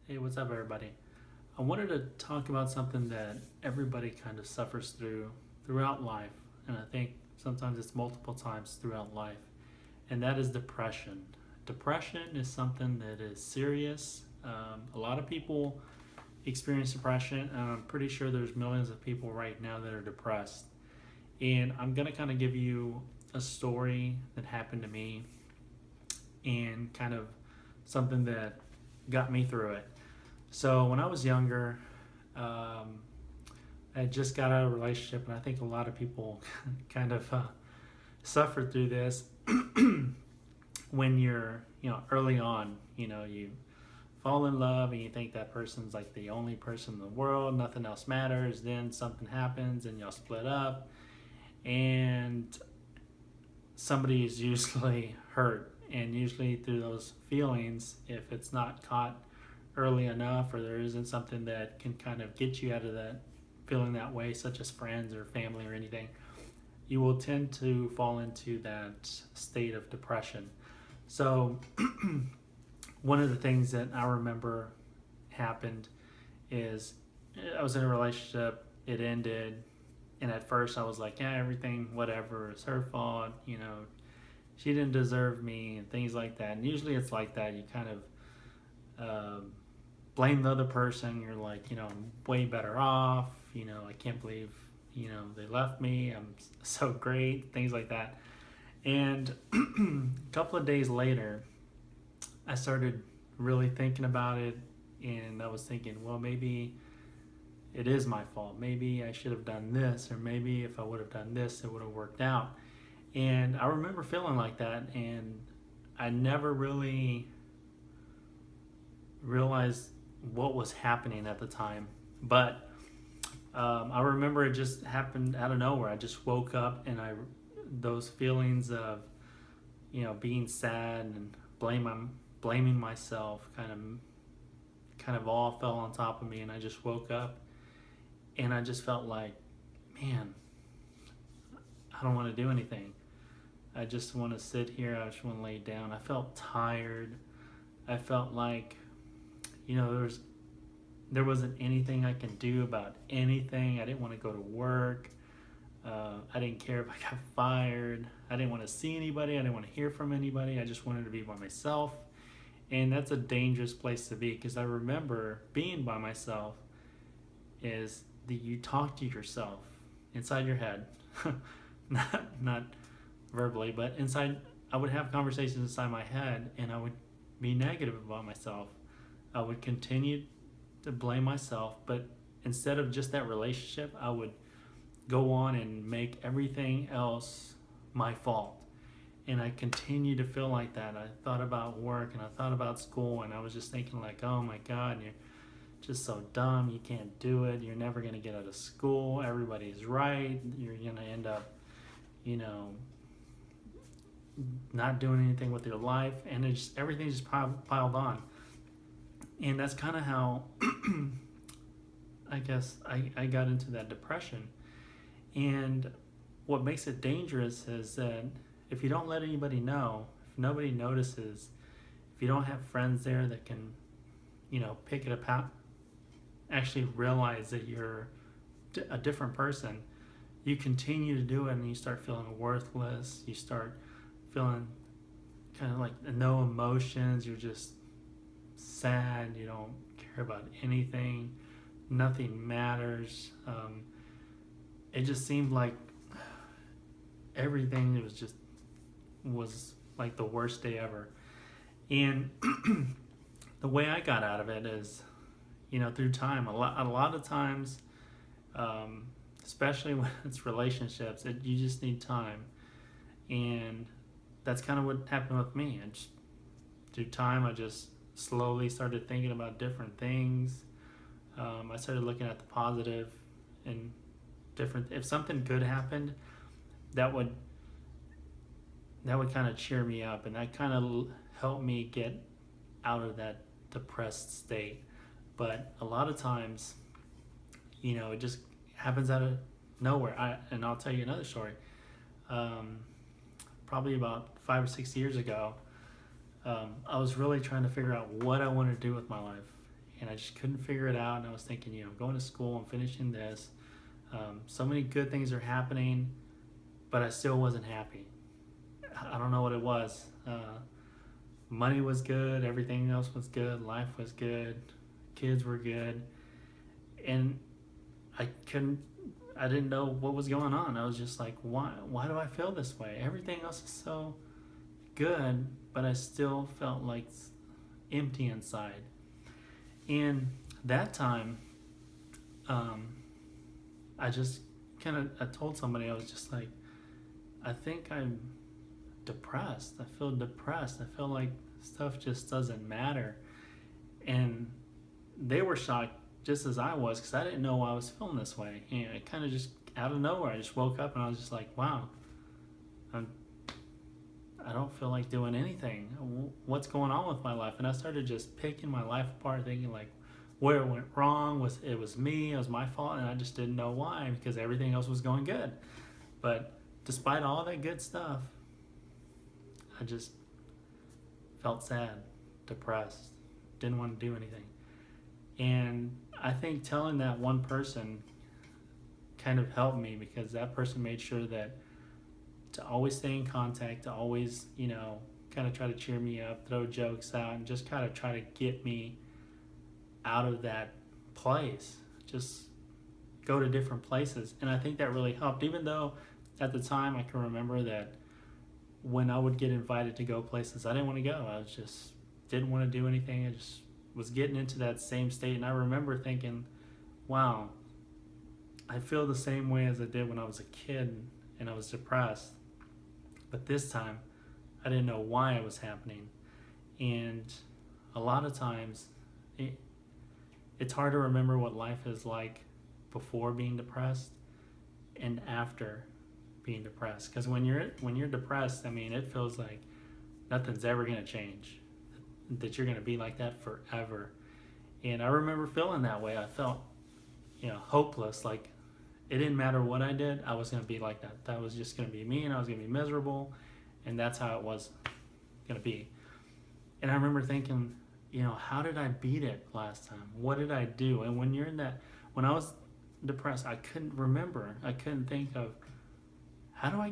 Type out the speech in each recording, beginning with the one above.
Hey, what's up, everybody? I wanted to talk about something that everybody kind of suffers throughout life, and I think sometimes it's multiple times throughout life, and that is depression. Depression is something that is serious. A lot of people experience depression, and I'm pretty sure there's millions of people right now that are depressed. And I'm gonna kind of give you a story that happened to me and kind of something that got me through it. So when I was younger, um, I just got out of a relationship, and I think a lot of people kind of suffer through this when you're, early on. You fall in love and you think that person's like the only person in the world, nothing else matters. Then something happens and y'all split up, and somebody is usually hurt, and usually through those feelings, if it's not caught early enough, or there isn't something that can kind of get you out of that feeling that way, such as friends or family or anything, you will tend to fall into that state of depression. So one of the things that I remember happened is I was in a relationship, it ended, and at first I was like, yeah, everything, whatever, it's her fault, she didn't deserve me, and things like that. And usually it's like that. You kind of blame the other person. You're like, I'm way better off. I can't believe, they left me. I'm so great, things like that. And a couple of days later, I started really thinking about it, and I was thinking, well, maybe it is my fault. Maybe I should have done this, or maybe if I would have done this, it would have worked out. And I remember feeling like that, and I never really realized what was happening at the time. But I remember it just happened out of nowhere. I just woke up, and those feelings of being sad and blaming myself kind of all fell on top of me, and I just woke up, and I just felt like, man, I don't want to do anything. I just want to sit here. I just want to lay down. I felt tired. I felt like, there wasn't anything I can do about anything. I didn't want to go to work. I didn't care if I got fired. I didn't want to see anybody. I didn't want to hear from anybody. I just wanted to be by myself. And that's a dangerous place to be, because I remember being by myself is that you talk to yourself inside your head, not verbally, but inside. I would have conversations inside my head, and I would be negative about myself. I would continue to blame myself, but instead of just that relationship, I would go on and make everything else my fault. And I continued to feel like that. I thought about work, and I thought about school, and I was just thinking like, oh my God, you're just so dumb. You can't do it. You're never going to get out of school. Everybody's right. You're going to end up, not doing anything with your life. And everything just piled on. And that's kind of how I guess I got into that depression. And what makes it dangerous is that if you don't let anybody know, if nobody notices, if you don't have friends there that can, pick it apart, actually realize that you're a different person, you continue to do it, and you start feeling worthless. You start feeling kind of like no emotions. You're just sad. You don't care about anything. Nothing matters. It just seemed like everything was like the worst day ever. And the way I got out of it is, through time. A lot of times, especially when it's relationships, you just need time. And that's kind of what happened with me. And through time, I just slowly started thinking about different things. I started looking at the positive and different. If something good happened, that would kind of cheer me up, and that kind of helped me get out of that depressed state. But a lot of times, it just happens out of nowhere. And I'll tell you another story. Probably about 5 or 6 years ago, I was really trying to figure out what I wanted to do with my life. and I just couldn't figure it out. And I was thinking, I'm going to school, I'm finishing this. So many good things are happening, but I still wasn't happy. I don't know what it was. Money was good, everything else was good, life was good, kids were good, and I didn't know what was going on. I was just like, why do I feel this way? Everything else is so good, but I still felt like empty inside. And that time, I just I told somebody, I was just like, I think I'm depressed. I feel depressed. I feel like stuff just doesn't matter. And they were shocked just as I was, because I didn't know why I was feeling this way. And it kind of just out of nowhere, I just woke up and I was just like, wow, I don't feel like doing anything. What's going on with my life? And I started just picking my life apart, thinking like, where it went wrong was me, it was my fault, and I just didn't know why, because everything else was going good. But despite all that good stuff, I just felt sad, depressed, didn't want to do anything. And I think telling that one person kind of helped me, because that person made sure that to always stay in contact, to always, kind of try to cheer me up, throw jokes out, and just kind of try to get me out of that place, just go to different places. And I think that really helped, even though at the time I can remember that when I would get invited to go places, I didn't want to go. I just didn't want to do anything. I just was getting into that same state. And I remember thinking, wow, I feel the same way as I did when I was a kid and I was depressed. But this time, I didn't know why it was happening. And a lot of times, it's hard to remember what life is like before being depressed and after being depressed. Because when you're depressed, it feels like nothing's ever going to change, that you're going to be like that forever. And I remember feeling that way. I felt, hopeless. Like it didn't matter what I did, I was going to be like that. That was just going to be me, and I was going to be miserable, and that's how it was going to be. And I remember thinking, how did I beat it last time? What did I do? And when I was depressed, I couldn't remember. I couldn't think of, how did I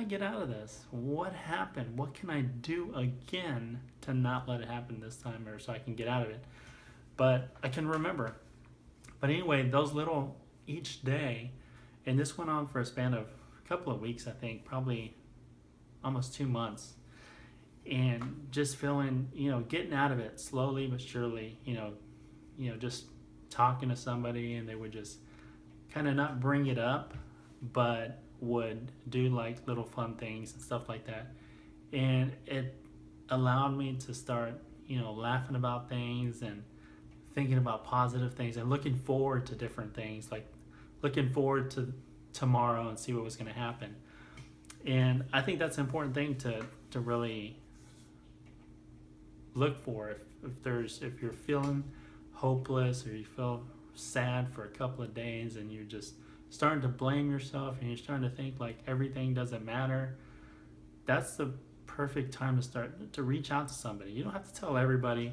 get out of this? What happened? What can I do again to not let it happen this time, or so I can get out of it? But I can remember. But anyway, those little, each day, and this went on for a span of a couple of weeks, I think, probably almost 2 months. And just feeling, getting out of it slowly but surely, just talking to somebody, and they would just kind of not bring it up, but would do like little fun things and stuff like that. And it allowed me to start, laughing about things and thinking about positive things and looking forward to different things, like looking forward to tomorrow and see what was going to happen. And I think that's an important thing to really look for. If you're feeling hopeless, or you feel sad for a couple of days, and you're just starting to blame yourself, and you're starting to think like everything doesn't matter, that's the perfect time to start to reach out to somebody. You don't have to tell everybody,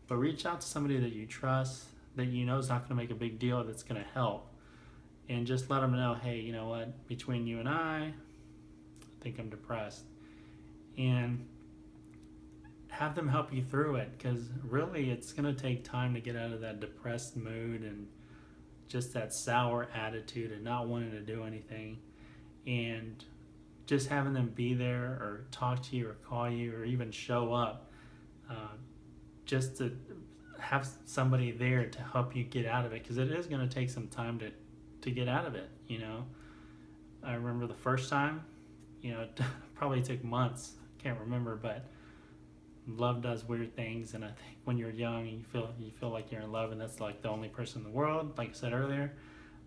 but reach out to somebody that you trust, that you know is not going to make a big deal, that's going to help. And just let them know, hey, you know what, between you and I think I'm depressed. And have them help you through it, because really it's going to take time to get out of that depressed mood and just that sour attitude and not wanting to do anything. And just having them be there, or talk to you, or call you, or even show up, just to have somebody there to help you get out of it, because it is going to take some time to get out of it. I remember the first time, it probably took months, can't remember, but love does weird things. And I think when you're young, you feel like you're in love, and that's like the only person in the world, like I said earlier.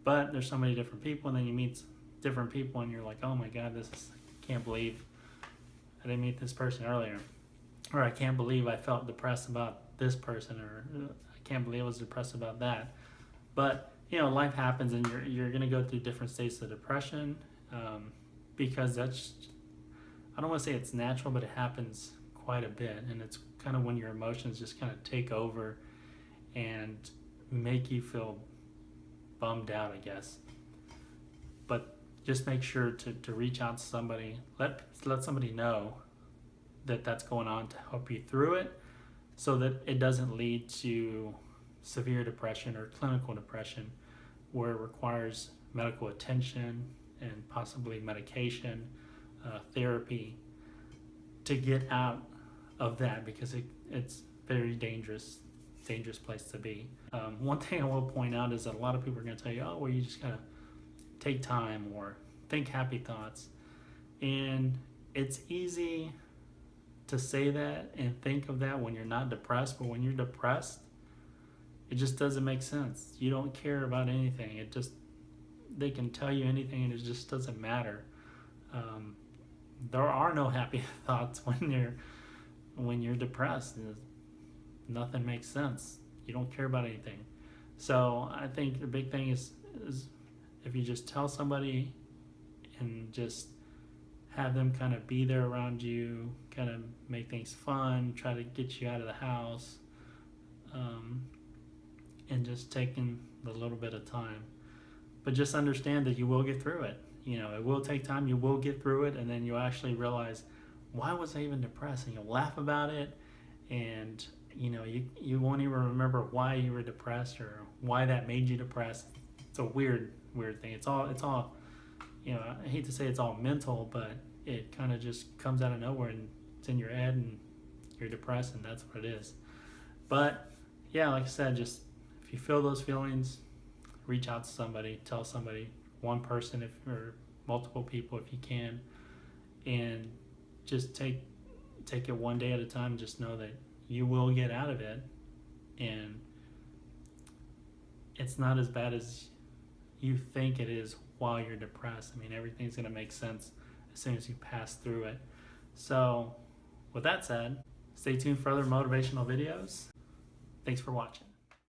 But there's so many different people, and then you meet different people, and you're like, oh my god, I can't believe I didn't meet this person earlier, or I can't believe I felt depressed about this person, or I can't believe I was depressed about that. But life happens, and you're gonna go through different states of depression, because that's, I don't want to say it's natural, but it happens quite a bit. And it's kind of when your emotions just kind of take over, and make you feel bummed out, I guess. But just make sure to reach out to somebody, let somebody know that that's going on to help you through it, so that it doesn't lead to severe depression or clinical depression where it requires medical attention and possibly medication, therapy to get out of that, because it's very dangerous place to be. One thing I will point out is that a lot of people are going to tell you, oh, well, you just gotta take time or think happy thoughts. And it's easy to say that and think of that when you're not depressed, but when you're depressed, it just doesn't make sense. You don't care about anything. They can tell you anything and it just doesn't matter. There are no happy thoughts when you're depressed. Nothing makes sense. You don't care about anything. So I think the big thing is if you just tell somebody and just have them kind of be there around you, kind of make things fun, try to get you out of the house, and just taking a little bit of time. But just understand that you will get through it. It will take time, you will get through it, and then you'll actually realize, why was I even depressed? And you'll laugh about it, and you won't even remember why you were depressed or why that made you depressed. It's a weird thing. It's all I hate to say it's all mental, but it kind of just comes out of nowhere and it's in your head and you're depressed, and that's what it is. But yeah, like I said, just if you feel those feelings, reach out to somebody, tell somebody, one person or multiple people if you can, and just take it one day at a time. Just know that you will get out of it, and it's not as bad as you think it is while you're depressed. I mean, everything's going to make sense as soon as you pass through it. So with that said, stay tuned for other motivational videos. Thanks for watching.